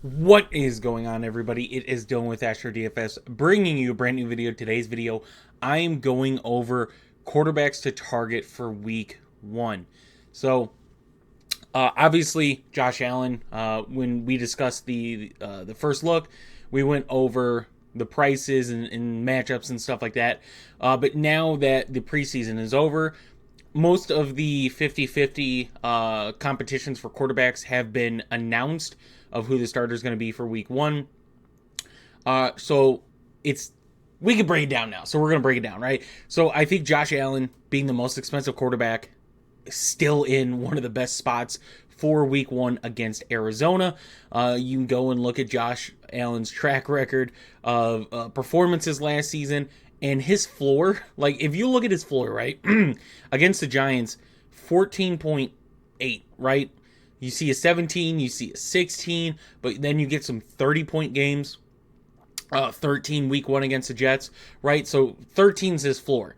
What is going on, everybody? It is Dylan with DFS, bringing you a brand new video. Today's video, I am going over quarterbacks to target for week one. So, obviously, Josh Allen. When we discussed the first look, we went over the prices and matchups and stuff like that. But now that the preseason is over, most of the 50-50 competitions for quarterbacks have been announced of who the starter is going to be for week one. So it's we can break it down now. So we're going to break it down, right? So I think Josh Allen, being the most expensive quarterback, is still in one of the best spots for week one against Arizona. You can go and look at Josh Allen's track record of performances last season and his floor. Like, if you look at his floor, right, against the Giants, 14.8, right? You see a 17, you see a 16, but then you get some 30-point games. 13 week one against the Jets, right? So 13 is his floor.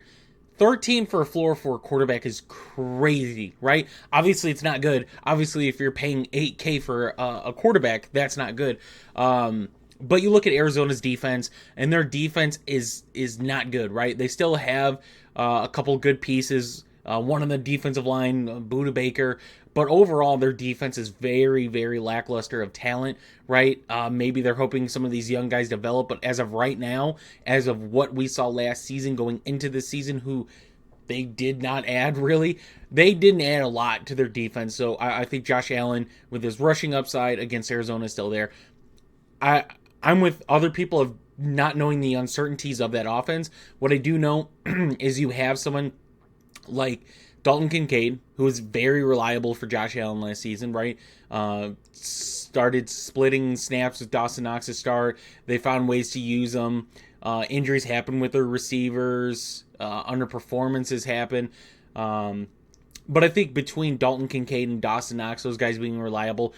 13 for a floor for a quarterback is crazy, right? Obviously, it's not good. Obviously, if you're paying $8K for a quarterback, that's not good. But you look at Arizona's defense, and their defense is not good, right? They still have a couple good pieces. One on the defensive line, Buda Baker. But overall, their defense is very, very lackluster of talent, right? Maybe they're hoping some of these young guys develop, but as of right now, as of what we saw last season going into this season, who they did not add really, they didn't add a lot to their defense. So I think Josh Allen, with his rushing upside against Arizona, is still there. I'm with other people of not knowing the uncertainties of that offense. What I do know is you have someone like Dalton Kincaid, who was very reliable for Josh Allen last season, right? Started splitting snaps with Dawson Knox to start. They found ways to use them. Injuries happen with their receivers. Underperformances happen. But I think between Dalton Kincaid and Dawson Knox, those guys being reliable,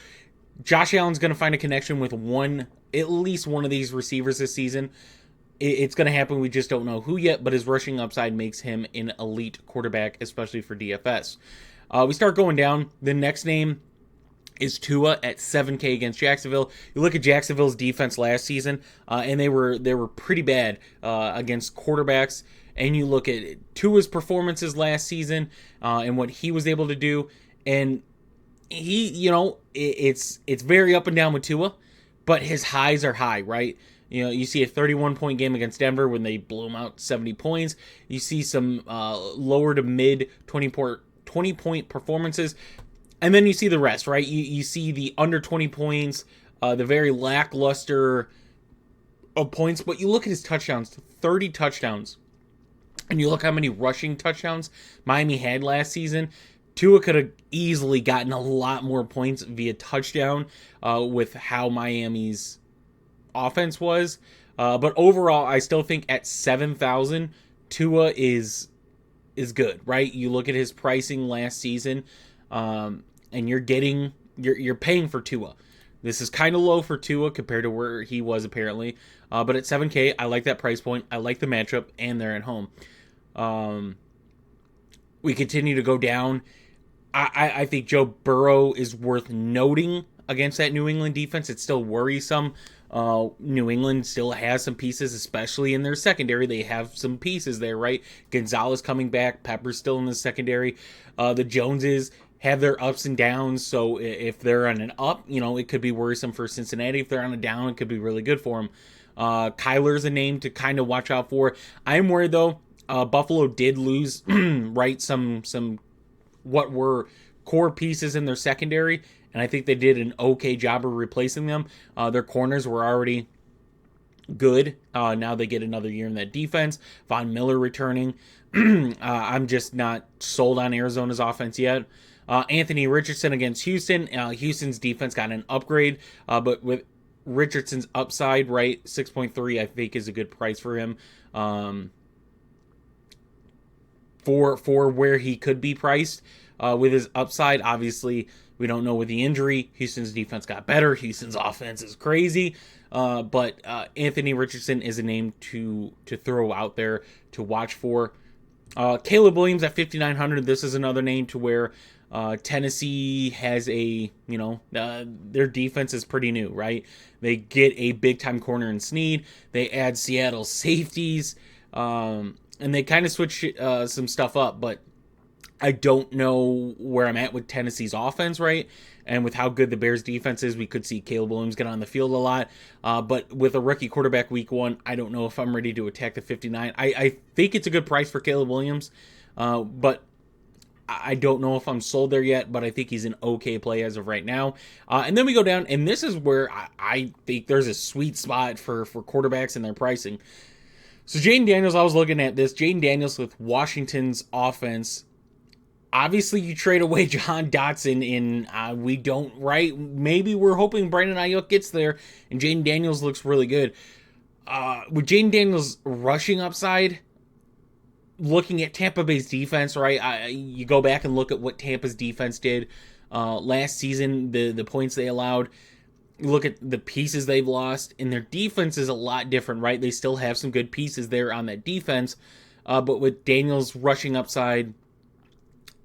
Josh Allen's going to find a connection with at least one of these receivers this season. It's going to happen. We just don't know who yet, but his rushing upside makes him an elite quarterback, especially for DFS. We start going down. The next name is Tua at 7K against Jacksonville. You look at Jacksonville's defense last season, and they were pretty bad against quarterbacks. And you look at Tua's performances last season and what he was able to do, and it's very up and down with Tua, but his highs are high, right? You see a 31-point game against Denver when they blew them out 70 points. You see some lower to mid 20-point performances. And then you see the rest, right? You see the under 20 points, the very lackluster of points. But you look at his touchdowns, 30 touchdowns. And you look how many rushing touchdowns Miami had last season. Tua could have easily gotten a lot more points via touchdown with how Miami's offense was, but overall I still think at 7,000 Tua is good, right? You look at his pricing last season, and you're paying for Tua. This is kind of low for Tua compared to where he was apparently, but at 7K I like that price point. I like the matchup, and they're at home. We continue to go down. I think Joe Burrow is worth noting against that New England defense. It's still worrisome. New England still has some pieces, especially in their secondary. They have some pieces there, right? Gonzalez coming back. Pepper's still in the secondary. The Joneses have their ups and downs. So if they're on an up, it could be worrisome for Cincinnati. If they're on a down, it could be really good for them. Kyler's a name to kind of watch out for. I'm worried, though. Buffalo did lose, right, some what were core pieces in their secondary, and I think they did an okay job of replacing them. Their corners were already good. Now they get another year in that defense. Von Miller returning. I'm just not sold on Arizona's offense yet. Anthony Richardson against Houston. Houston's defense got an upgrade, but with Richardson's upside, right, 6.3 I think is a good price for him. For where he could be priced with his upside. Obviously, we don't know with the injury. Houston's defense got better. Houston's offense is crazy. But Anthony Richardson is a name to throw out there to watch for. Caleb Williams at 5,900. This is another name to where Tennessee has their defense is pretty new, right? They get a big time corner in Snead. They add Seattle safeties, and they kind of switch some stuff up, but I don't know where I'm at with Tennessee's offense, right? And with how good the Bears defense is, we could see Caleb Williams get on the field a lot. But with a rookie quarterback week 1, I don't know if I'm ready to attack the 59. I think it's a good price for Caleb Williams, but I don't know if I'm sold there yet, but I think he's an okay play as of right now. And then we go down, and this is where I think there's a sweet spot for quarterbacks and their pricing. So Jaden Daniels, I was looking at this. Jaden Daniels with Washington's offense. Obviously, you trade away John Dotson, and we don't, right? Maybe we're hoping Brandon Ayuk gets there, and Jaden Daniels looks really good. With Jaden Daniels' rushing upside, looking at Tampa Bay's defense, right? You go back and look at what Tampa's defense did last season, the points they allowed. You look at the pieces they've lost, and their defense is a lot different, right? They still have some good pieces there on that defense, but with Daniels' rushing upside,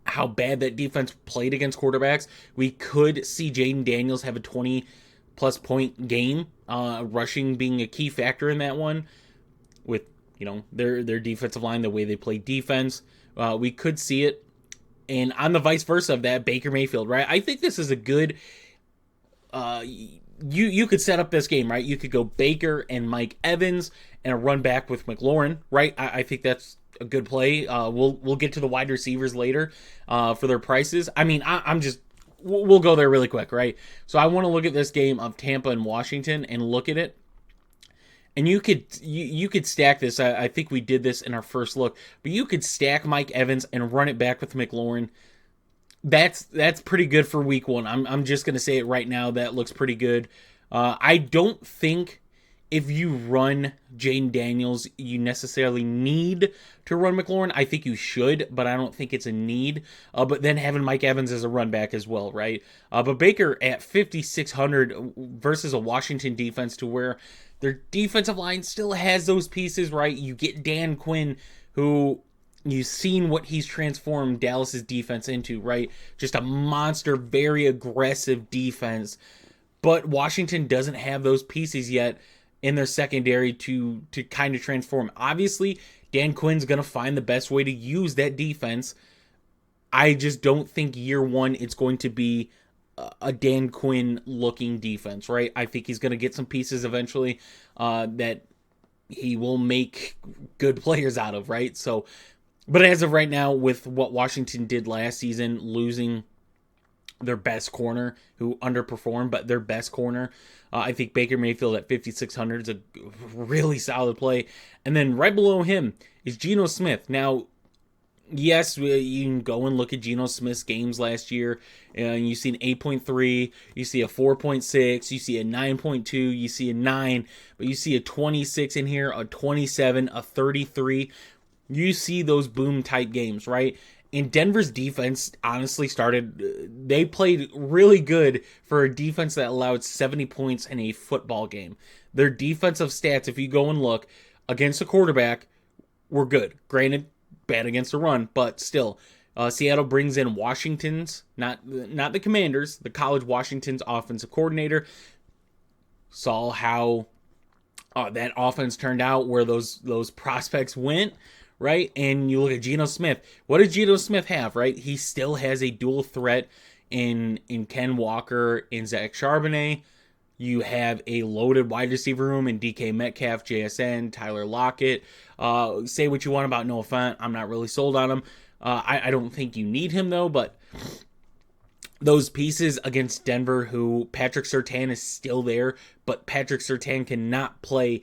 how bad that defense played against quarterbacks, we could see Jaden Daniels have a 20-plus point game, rushing being a key factor in that one. With their defensive line, the way they play defense, we could see it. And on the vice versa of that, Baker Mayfield, right? I think this is a good. You could set up this game, right? You could go Baker and Mike Evans and a run back with McLaurin, right? I think that's a good play. We'll get to the wide receivers later for their prices. I mean, we'll go there really quick, right? So I want to look at this game of Tampa and Washington and look at it. And you could stack this. I think we did this in our first look, but you could stack Mike Evans and run it back with McLaurin. That's pretty good for week 1. I'm just gonna say it right now. That looks pretty good. I don't think if you run Jaden Daniels, you necessarily need to run McLaurin. I think you should, but I don't think it's a need. But then having Mike Evans as a run back as well, right? But Baker at 5,600 versus a Washington defense to where their defensive line still has those pieces, right? You get Dan Quinn, who you've seen what he's transformed Dallas's defense into, right? Just a monster, very aggressive defense. But Washington doesn't have those pieces yet in their secondary to kind of transform. Obviously, Dan Quinn's going to find the best way to use that defense. I just don't think year 1 it's going to be a Dan Quinn looking defense, right? I think he's going to get some pieces eventually that he will make good players out of, right? So, but as of right now, with what Washington did last season, losing their best corner who underperformed, but their best corner, I think Baker Mayfield at 5,600 is a really solid play. And then right below him is Geno Smith. Now, yes, you can go and look at Geno Smith's games last year, and you see an 8.3, you see a 4.6, you see a 9.2, you see a 9, but you see a 26 in here, a 27, a 33. You see those boom type games, right? And Denver's defense honestly they played really good for a defense that allowed 70 points in a football game. Their defensive stats, if you go and look, against a quarterback, were good. Granted, bad against the run, but still. Seattle brings in Washington's, not the Commanders, the college Washington's offensive coordinator. Saw how that offense turned out, where those prospects went, right? And you look at Geno Smith. What does Geno Smith have, right? He still has a dual threat in Ken Walker and Zach Charbonnet. You have a loaded wide receiver room in DK Metcalf, JSN, Tyler Lockett. Say what you want about Noah Fant. I'm not really sold on him. I don't think you need him, though, but those pieces against Denver, who Patrick Surtain is still there, but Patrick Surtain cannot play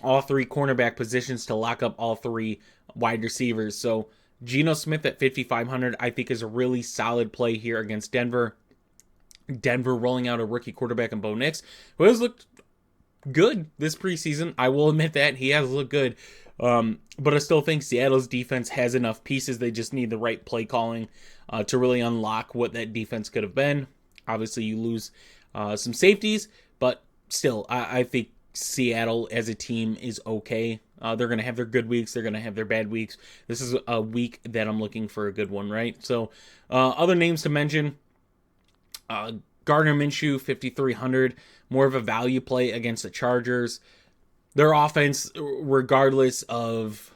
all 3 cornerback positions to lock up all 3 wide receivers. So Geno Smith at 5,500, I think, is a really solid play here against Denver. Denver rolling out a rookie quarterback in Bo Nix, who has looked good this preseason. I will admit that he has looked good. But I still think Seattle's defense has enough pieces. They just need the right play calling to really unlock what that defense could have been. Obviously, you lose some safeties, but still, I think Seattle as a team is okay. They're going to have their good weeks. They're going to have their bad weeks. This is a week that I'm looking for a good one, right? So, other names to mention, Gardner Minshew, 5,300, more of a value play against the Chargers. Their offense, regardless of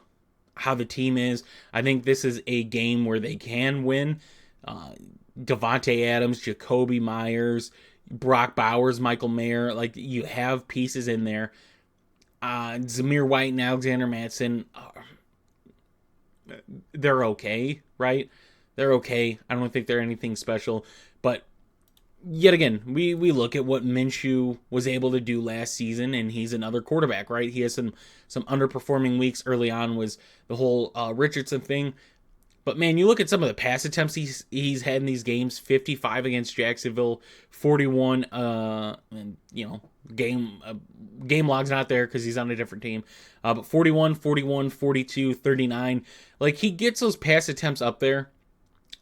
how the team is, I think this is a game where they can win. Devontae Adams, Jacoby Myers, Brock Bowers, Michael Mayer, like you have pieces in there. Zamir White and Alexander Mattison, they're okay, right? They're okay. I don't think they're anything special, but yet again, we look at what Minshew was able to do last season, and he's another quarterback, right? He has some underperforming weeks early on, was the whole Richardson thing. But man, you look at some of the pass attempts he's had in these games: 55 against Jacksonville, 41. And game log's not there because he's on a different team. But 41, 41, 42, 39. Like he gets those pass attempts up there.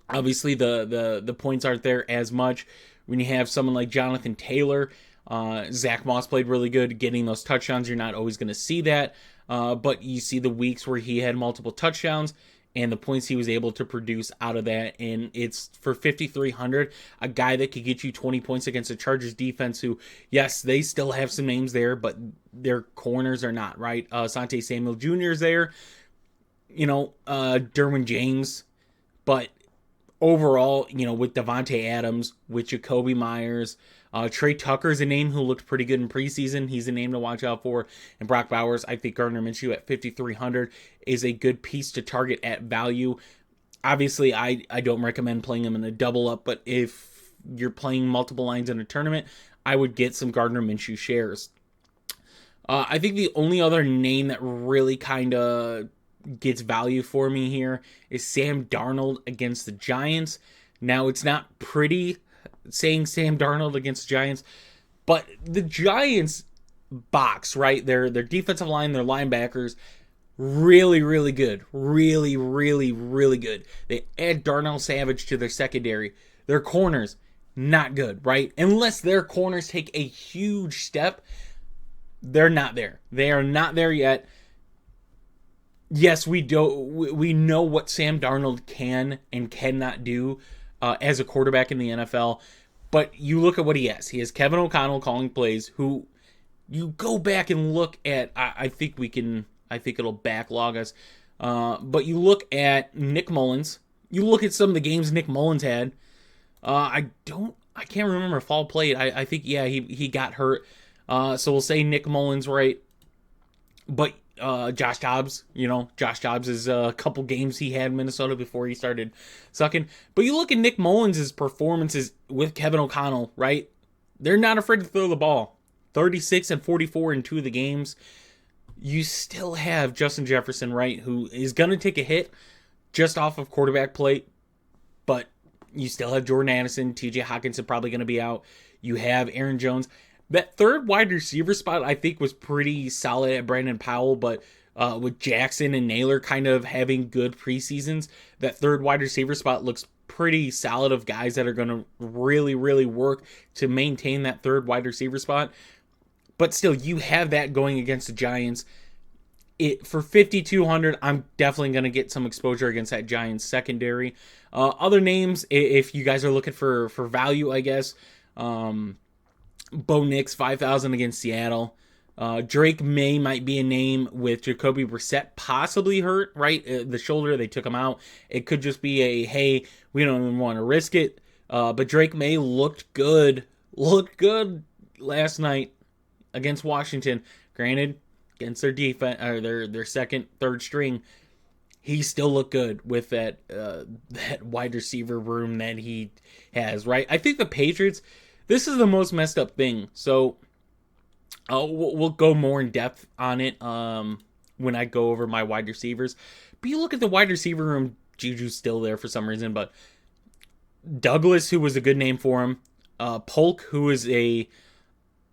Obviously, the points aren't there as much. When you have someone like Jonathan Taylor, Zach Moss played really good, getting those touchdowns. You're not always going to see that, but you see the weeks where he had multiple touchdowns and the points he was able to produce out of that. And it's for 5,300, a guy that could get you 20 points against the Chargers defense, who, yes, they still have some names there, but their corners are not, right? Asante Samuel Jr. is there, Derwin James, but overall, with Devontae Adams, with Jacoby Myers, Trey Tucker's a name who looked pretty good in preseason. He's a name to watch out for. And Brock Bowers, I think Gardner Minshew at 5,300 is a good piece to target at value. Obviously, I don't recommend playing him in a double up, but if you're playing multiple lines in a tournament, I would get some Gardner Minshew shares. I think the only other name that really kind of gets value for me here is Sam Darnold against the Giants. Now, it's not pretty saying Sam Darnold against the Giants, but the Giants box, right? Their defensive line, their linebackers, really, really good. Really, really, really good. They add Darnell Savage to their secondary. Their corners, not good, right? Unless their corners take a huge step, they're not there. They are not there yet. Yes, we know what Sam Darnold can and cannot do as a quarterback in the NFL, but you look at what he has. He has Kevin O'Connell calling plays, who you go back and look at. I think it'll backlog us. But you look at Nick Mullens. You look at some of the games Nick Mullens had. I can't remember if Fall played. I think, yeah, he got hurt. So we'll say Nick Mullens, right? But Josh Dobbs, Josh Dobbs is a couple games he had in Minnesota before he started sucking. But you look at Nick Mullens' performances with Kevin O'Connell, right? They're not afraid to throw the ball. 36 and 44 in 2 of the games. You still have Justin Jefferson, right, who is going to take a hit just off of quarterback play. But you still have Jordan Addison, TJ Hawkinson probably going to be out. You have Aaron Jones. That third wide receiver spot, I think, was pretty solid at Brandon Powell, but with Jackson and Naylor kind of having good preseasons, that third wide receiver spot looks pretty solid of guys that are going to really, really work to maintain that third wide receiver spot. But still, you have that going against the Giants. For 5,200, I'm definitely going to get some exposure against that Giants secondary. Other names, if you guys are looking for value, I guess, Bo Nix, 5,000 against Seattle. Drake May might be a name with Jacoby Brissett possibly hurt, right? The shoulder, they took him out. It could just be hey, we don't even want to risk it. But Drake May looked good last night against Washington. Granted, against their defense, or their second, third string, he still looked good with that wide receiver room that he has, right? I think the Patriots, this is the most messed up thing. So we'll go more in depth on it when I go over my wide receivers. But you look at the wide receiver room, Juju's still there for some reason, but Douglas, who was a good name for him, Polk, who was a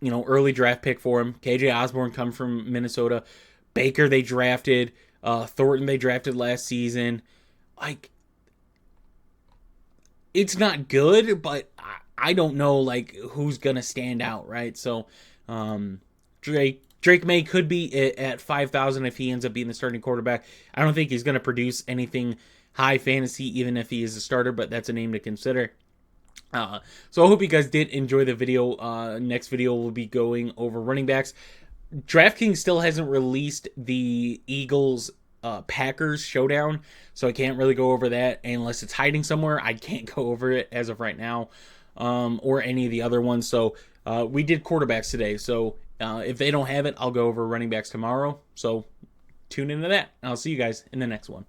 early draft pick for him, KJ Osborne come from Minnesota, Baker they drafted, Thornton they drafted last season. Like, it's not good, but I don't know who's gonna stand out, right? So Drake Drake May could be at 5,000 if he ends up being the starting quarterback. I don't think he's going to produce anything high fantasy, even if he is a starter, but that's a name to consider. So I hope you guys did enjoy the video. Next video will be going over running backs. DraftKings still hasn't released the Eagles Packers showdown, so I can't really go over that unless it's hiding somewhere. I can't go over it as of right now, or any of the other ones. So we did quarterbacks today, so if they don't have it, I'll go over running backs tomorrow. So tune into that. I'll see you guys in the next one.